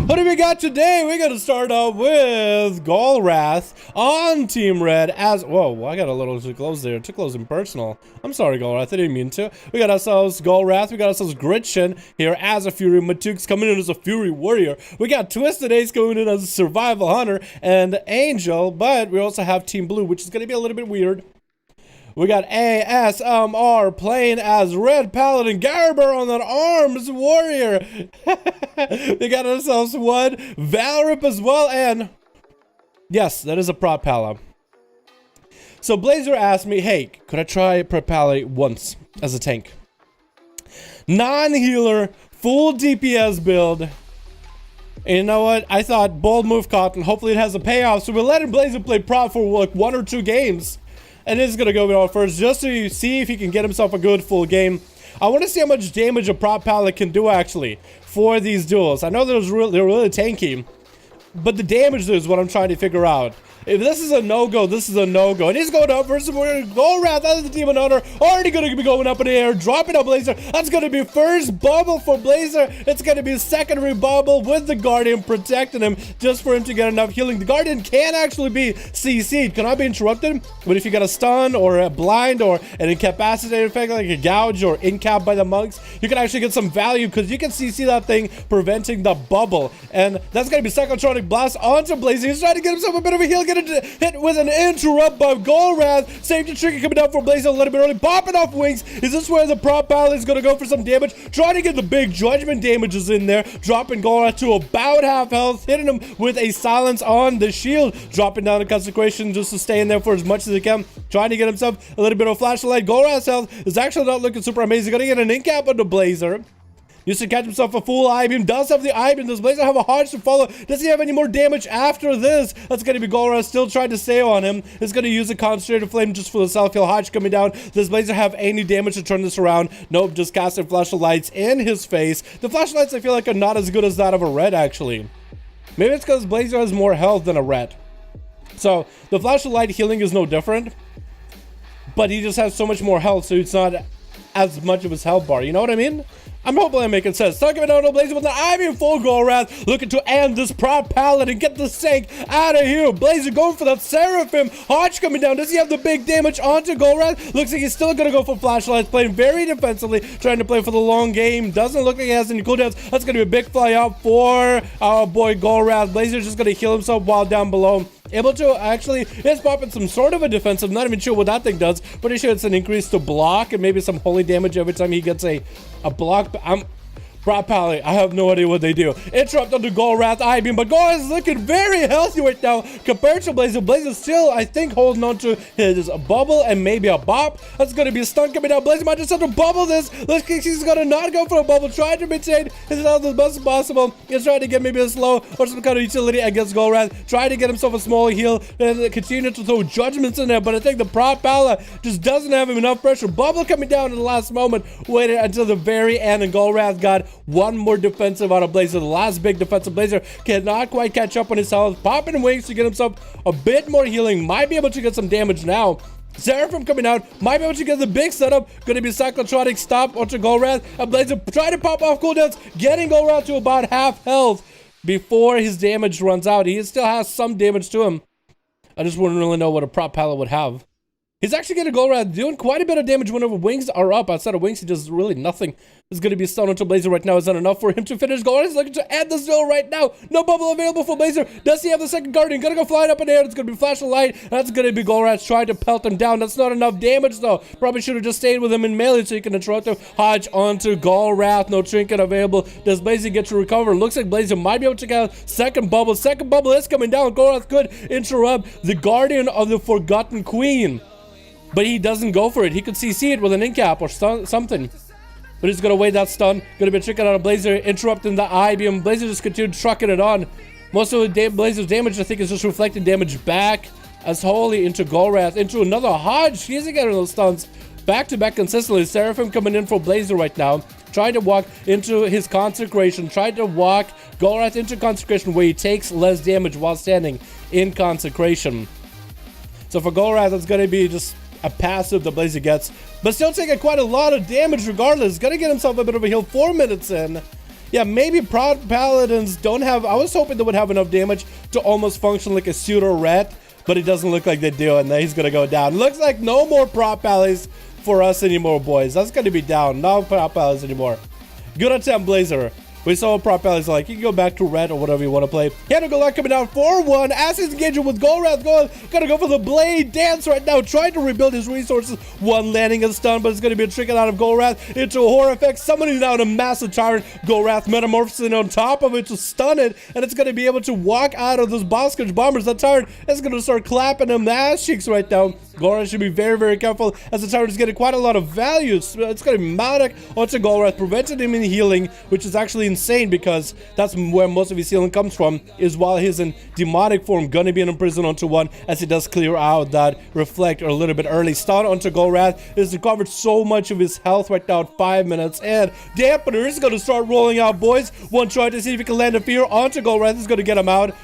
What do we got today? We're gonna start off with Golrath on Team Red as whoa, I got a little too close there. Too close and personal. I'm sorry, Golrath. I didn't mean to. We got ourselves Golrath. We got ourselves Gretchen here as a Fury. Matuk's coming in as a Fury Warrior. We got Twisted Ace coming in as a Survival Hunter and Angel, but we also have Team Blue, which is gonna be a little bit weird. We got ASMR playing as Red Paladin, Garber on an Arms Warrior. We got ourselves one Valrip as well, and yes, that is a prop pala. So Blazer asked me, hey, could I try prop pala once as a tank? Non-healer, full DPS build. And you know what? I thought bold move cotton. Hopefully it has a payoff. So we're letting Blazer play prop for like 1 or 2 games. And this is gonna go out first just to see if he can get himself a good full game. I want to see how much damage a prop palette can do actually for these duels. I know they're really tanky, but the damage is what I'm trying to figure out. If this is a no-go, this is a no-go. And he's going up versus Golrath. That is the Demon Hunter. Already going to be going up in the air. Dropping a Blazer. That's going to be first bubble for Blazer. It's going to be secondary bubble with the Guardian protecting him just for him to get enough healing. The Guardian can actually be CC'd. Cannot be interrupted. But if you get a stun or a blind or an incapacitated effect like a gouge or incap by the monks, you can actually get some value because you can CC that thing preventing the bubble. And that's going to be Cyclotronic Blast onto Blazer. He's trying to get himself a bit of a heal. Get hit with an interrupt by Golrath. Safety trigger coming down for Blazer a little bit early. Popping off wings. Is this where the prop pal is going to go for some damage? Trying to get the big judgment damages in there. Dropping Golrath to about half health. Hitting him with a silence on the shield. Dropping down the consecration just to stay in there for as much as he can. Trying to get himself a little bit of flashlight. Golrath's health is actually not looking super amazing. Going to get an incap on the Blazer. Used to catch himself a full I-beam. Does have the I-beam. Does Blazer have a Hodge to follow? Does he have any more damage after this? That's going to be Golrath still trying to stay on him. He's going to use a concentrated flame just for the self-heal. Hodge coming down. Does Blazer have any damage to turn this around? Nope, just casting flashlights in his face. The flashlights I feel like are not as good as that of a red actually. Maybe it's because Blazer has more health than a red. So the flashlight healing is no different. But he just has so much more health, so it's not as much of his health bar. You know what I mean? I'm hoping I'm making sense. Talking about Blazer with the I-beam full Golrath, looking to end this prop pallet and get the Sank out of here. Blazer going for that Seraphim. Hodge coming down. Does he have the big damage onto Golrath? Looks like he's still going to go for flashlights, playing very defensively, trying to play for the long game. Doesn't look like he has any cooldowns. That's going to be a big fly out for our boy Golrath. Blazer's just going to heal himself while down below. Able to actually, it's popping some sort of a defensive, not even sure what that thing does. Pretty sure it's an increase to block and maybe some holy damage every time he gets a block. Prop Pally, I have no idea what they do. Interrupt onto Golrath I-beam, but Golrath is looking very healthy right now compared to Blazer. Blazer still, I think, holding on to his bubble and maybe a bop. That's going to be a stun coming down. Blazer might just have to bubble this. Looks like he's going to not go for a bubble. Trying to maintain his health as best as possible. He's trying to get maybe a slow or some kind of utility against Golrath. Trying to get himself a small heal and continue to throw judgments in there, but I think the Prop Pala just doesn't have him enough pressure. Bubble coming down in the last moment. Waited until the very end, and Golrath got one more defensive out of Blazer. The last big defensive. Blazer cannot quite catch up on his health. Popping wings to get himself a bit more healing. Might be able to get some damage now. Seraphim coming out. Might be able to get the big setup. Going to be Cyclotronic stop onto Golrath. And Blazer trying to pop off cooldowns. Getting Golrath to about half health before his damage runs out. He still has some damage to him. I just wouldn't really know what a prop palette would have. He's actually getting Golrath doing quite a bit of damage whenever wings are up. Outside of wings, he does really nothing. Is going to be stunned onto Blazer right now. Is that enough for him to finish? Golrath is looking to end this duel right now. No bubble available for Blazer. Does he have the second Guardian? Gonna go flying up in the air. It's going to be Flash of Light. That's going to be Golrath trying to pelt him down. That's not enough damage though. Probably should have just stayed with him in melee so he can interrupt him. Hodge onto Golrath. No trinket available. Does Blazer get to recover? Looks like Blazer might be able to get a second bubble. Second bubble is coming down. Golrath could interrupt the Guardian of the Forgotten Queen. But he doesn't go for it. He could CC it with an incap or something. But he's going to wait that stun. Going to be tricking out a Blazer, interrupting the I-beam. Blazer just continued trucking it on. Most of the Blazer's damage, I think, is just reflecting damage back as wholly into Golrath. Into another Hodge. He isn't getting those stuns. back-to-back consistently. Seraphim coming in for Blazer right now, trying to walk into his consecration, trying to walk Golrath into consecration where he takes less damage while standing in consecration. So for Golrath, it's going to be just a passive the Blazer gets, but still taking quite a lot of damage regardless. Going to get himself a bit of a heal 4 minutes in. Yeah, maybe Proud Paladins don't have... I was hoping they would have enough damage to almost function like a pseudo ret, but it doesn't look like they do, and then he's going to go down. Looks like no more Proud Paladins for us anymore, boys. That's going to be down. No Proud Paladins anymore. Good attempt, Blazer. We saw Prop Palace like, you can go back to red or whatever you want to play. Hannah coming down 4-1. As he's engaging with Golrath, gonna go for the Blade Dance right now, trying to rebuild his resources. One landing a stun, but it's gonna be a trick out of Golrath into a horror effect, summoning down a massive tyrant. Golrath metamorphosing on top of it to stun it, and it's gonna be able to walk out of those Boskage bombers. That tyrant is gonna start clapping them ass cheeks right now. Golrath should be very, very careful as the tyrant is getting quite a lot of value. It's gonna be Madak onto Golrath, preventing him in healing, which is actually insane because that's where most of his healing comes from, is while he's in demonic form, gonna be in prison onto one as he does clear out that reflect a little bit early. Stun onto Golrath is recovered so much of his health right now at 5 minutes, and Dampener is gonna start rolling out, boys. One try to see if he can land a fear onto Golrath is gonna get him out.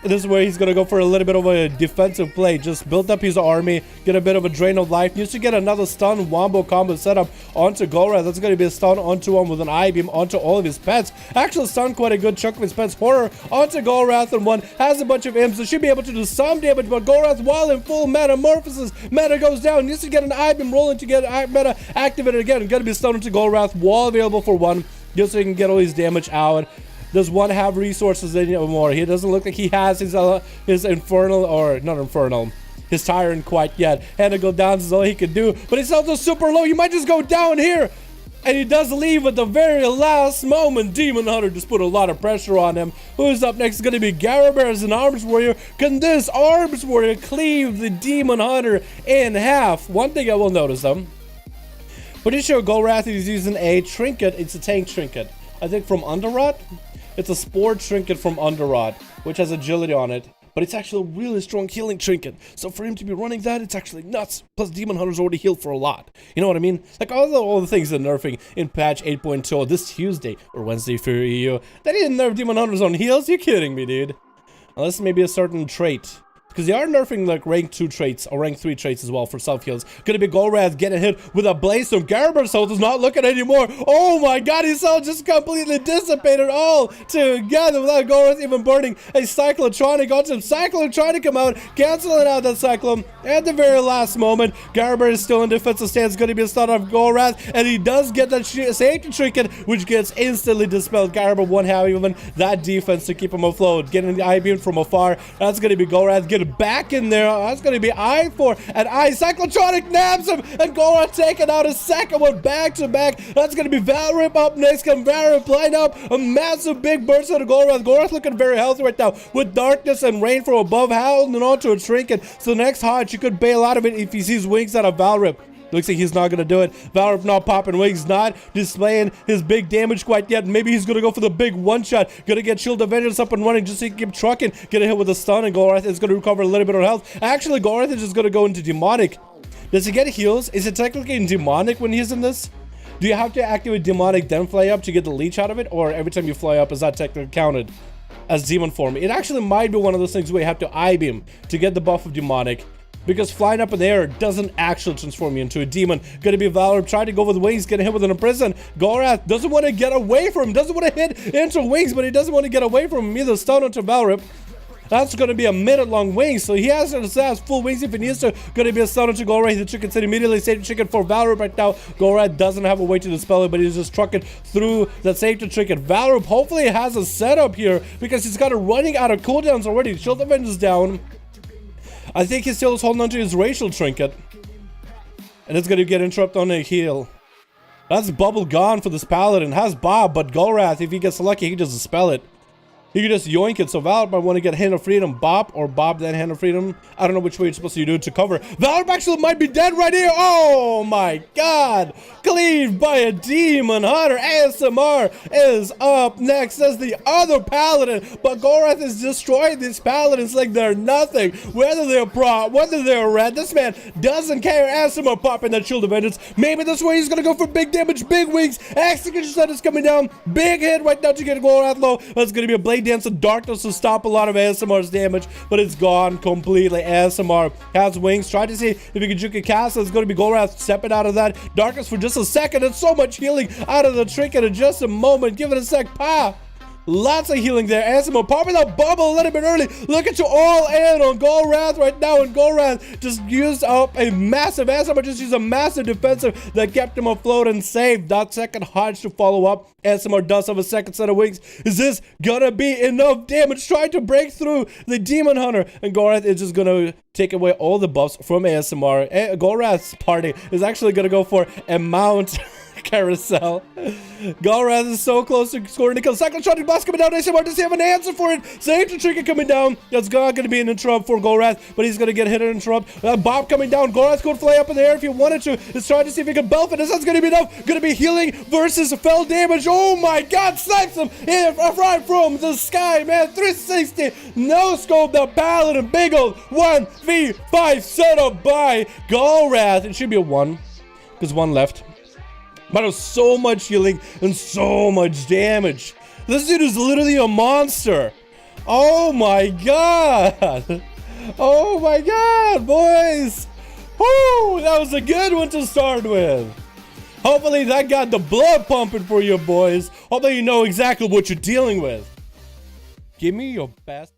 This is where he's going to go for a little bit of a defensive play. Just build up his army, get a bit of a drain of life. Needs to get another stun wombo combo set up onto Golrath. That's going to be a stun onto him with an I-beam onto all of his pets. Actually stun quite a good chunk of his pets. Horror onto Golrath, and one has a bunch of imps, so should be able to do some damage, but Golrath, while in full metamorphosis, meta goes down. Needs to get an I-beam rolling to get meta activated again. Going to be stunned onto Golrath, wall available for one, just so he can get all his damage out. Does one have resources anymore? He doesn't look like he has his infernal, or not infernal, his tyrant quite yet. Hannah go down is all he can do, but he's also super low. You might just go down here. And he does leave at the very last moment. Demon Hunter just put a lot of pressure on him. Who's up next is going to be Garabear as an Arms Warrior. Can this Arms Warrior cleave the Demon Hunter in half? One thing I will notice though, pretty sure Golrath is using a trinket. It's a tank trinket, I think from Underrot. It's a spore trinket from Underrot, which has agility on it, but it's actually a really strong healing trinket. So for him to be running that, it's actually nuts. Plus, Demon Hunter's already healed for a lot. You know what I mean? Like all the things they're nerfing in patch 8.2 this Tuesday or Wednesday for you. They didn't nerf Demon Hunters on heals? You're kidding me, dude. Unless maybe a certain trait. Because they are nerfing like rank 2 traits or rank 3 traits as well for self-heals. Gonna be Golrath getting hit with a Blaze Storm. Garabear's health is not looking anymore. Oh my god, his health just completely dissipated all together without Golrath even burning a Cyclotronic onto him. Cyclone trying to come out, canceling out that Cyclone at the very last moment. Garabear is still in defensive stance. Gonna be a stun off Golrath, and he does get that safety trinket, which gets instantly dispelled. Garabear won't have even that defense to keep him afloat. Getting the I-beam from afar. That's gonna be Golrath. Get back in there. That's going to be I4 and I. Cyclotronic nabs him, and Golrath taking out a second one back to back. That's going to be Valrip up next. Can Valrip line up a massive big burst out of Golrath. Golrath looking very healthy right now with darkness and rain from above, holding onto a trinket. So next hard, you could bail out of it if he sees wings out of Valrip. Looks like he's not going to do it. Valrip not popping wings, not displaying his big damage quite yet. Maybe he's going to go for the big one-shot. Going to get Shield of Vengeance up and running just so he can keep trucking. Get a hit with a stun, and Golrath is going to recover a little bit of health. Actually, Golrath is just going to go into Demonic. Does he get heals? Is it technically in Demonic when he's in this? Do you have to activate Demonic then fly up to get the leech out of it? Or every time you fly up, is that technically counted as Demon form? It actually might be one of those things where you have to I-beam to get the buff of Demonic. Because flying up in the air doesn't actually transform you into a demon. Gonna be Valor trying to go with wings, getting hit with an imprison. Golrath doesn't want to get away from him, doesn't want to hit into wings, but he doesn't want to get away from him either. Stun onto Valrip. That's gonna be a minute long wing, so he has full wings if he needs to. Gonna be a stun onto Golrath. The chicken said immediately safety chicken for Valrip right now. Golrath doesn't have a way to dispel it, but he's just trucking through that safety trinket. Valrip hopefully has a setup here because he's got it running out of cooldowns already. Shield of Vengeance down. I think he still is holding onto his racial trinket. And it's going to get interrupted on a heal. That's bubble gone for this paladin. Has Bob, but Golrath, if he gets lucky, he can just dispel it. You can just yoink it. So Valor might want to get Hand of Freedom, Bop, or Bop then Hand of Freedom. I don't know which way you're supposed to do it to cover. Valor actually might be dead right here. Oh my god. Cleaved by a Demon Hunter. ASMR is up next as the other Paladin. But Gorath is destroying these Paladins like they're nothing. Whether they're prop, whether they're red, this man doesn't care. ASMR popping that Shield of Vengeance. Maybe this way he's going to go for big damage, big wings. Execution Set is coming down. Big hit right now to get Gorath low. That's going to be a Blade Dance of Darkness to stop a lot of ASMR's damage, but it's gone completely. ASMR has wings. Try to see if you can juke a cast. It's going to be Gorath stepping out of that darkness for just a second, and so much healing out of the trinket in just a moment. Give it a sec. Pa! Lots of healing there. ASMR popping that bubble a little bit early. Look at you all in on Gorath right now, and Gorath just used up a massive, ASMR just used a massive defensive that kept him afloat and saved that second Hodge to follow up. ASMR does have a second set of wings. Is this gonna be enough damage? Trying to break through the Demon Hunter, and Gorath is just gonna take away all the buffs from ASMR. Gorath's party is actually gonna go for a mount carousel. Gorath is so close to scoring the kill. Cyclotronic Boss coming down. ASMR does he have an answer for it? Save the trinket coming down. That's not going to be an interrupt for Gorath, but he's going to get hit and interrupt. Bob coming down. Gorath could fly up in the air if he wanted to. He's trying to see if he can buff it. This is going to be enough. Going to be healing versus fell damage. Oh my god, snipes him right from the sky, man. 360. No scope the Paladin. Big old 1v5 set up by Gorath. It should be a 1 because 1 left. But it was so much healing and so much damage. This dude is literally a monster. Oh my god. Oh my god, boys. Woo, that was a good one to start with. Hopefully that got the blood pumping for you, boys. Hopefully you know exactly what you're dealing with. Give me your best.